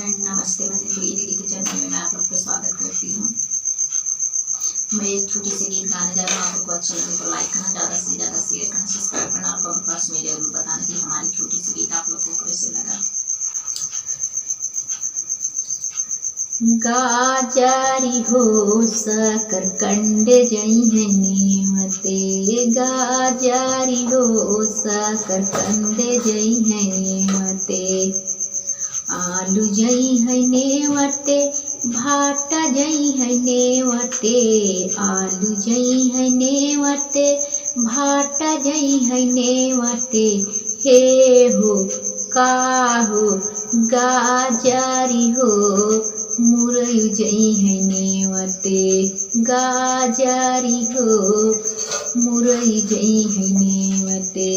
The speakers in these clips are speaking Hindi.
नमस्ते। मैं दीदी के चैनल में आप लोग का स्वागत करती हूँ। मैं एक छोटी सी गीत गाने जा रहा हूँ। आप लोग को अच्छा लगे तो लाइक करना, ज़्यादा से ज़्यादा शेयर करना, सब्सक्राइब करना और कमेंट बॉक्स में जरूर बताना कि हमारी छोटी सी गीत आप लोग को कैसे लगा। गाजारी हो सकरकंद जई है नेमते, गाजारी हो सकरकंद जई है नेमते, आलू जई है नेवते, भाटा जई है नेवते, आलू जई है नेवते, भाटा जई है नेवते, हे हो का हो गाजारी हो मुरई जई है नेवते, गाजारी हो मुरई जई है नेवते,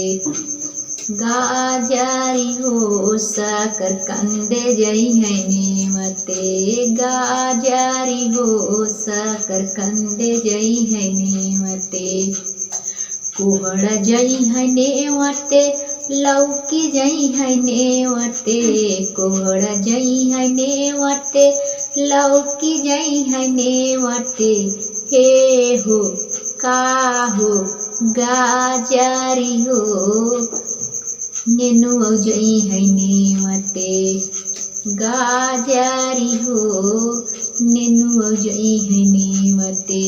गाजारी हो सकरकंद जई है नेवते, गाजारी हो सकरकंद जई है नेवते, कोहड़ा जई है नेवते, लौकी जई है नेवते, कोहड़ा जई है नेवते, लौकी जई है नेवते, हे हो का हो गाजारी हो नेनुआ जई है नेवते, गाजारी हो नेनुआ जई है नेवते,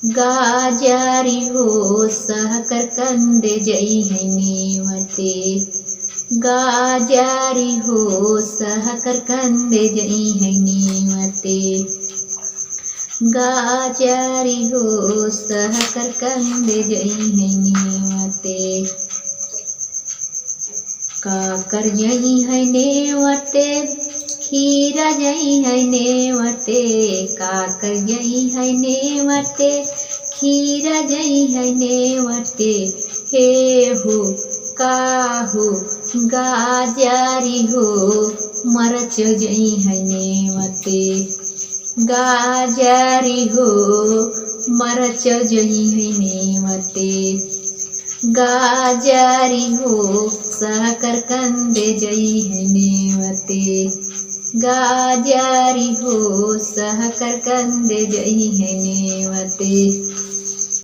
गाजारी हो सकरकंद जई है नेवते, गाजारी हो सकरकंद जई है नेवते, गाजारी हो सकरकंद जई है नेवते, काकर जई है नेवते, खीरा जई है नेवते, काकर जई है नेवते, खीरा जई है नेवते, हे हो का हो गाजारी हो मरच जई है नेवते, गाजारी हो मरच जई है नेवते, गाजारी हो सकरकंद जई है नेवते, गाजारी हो सकरकंद जई है नेवते।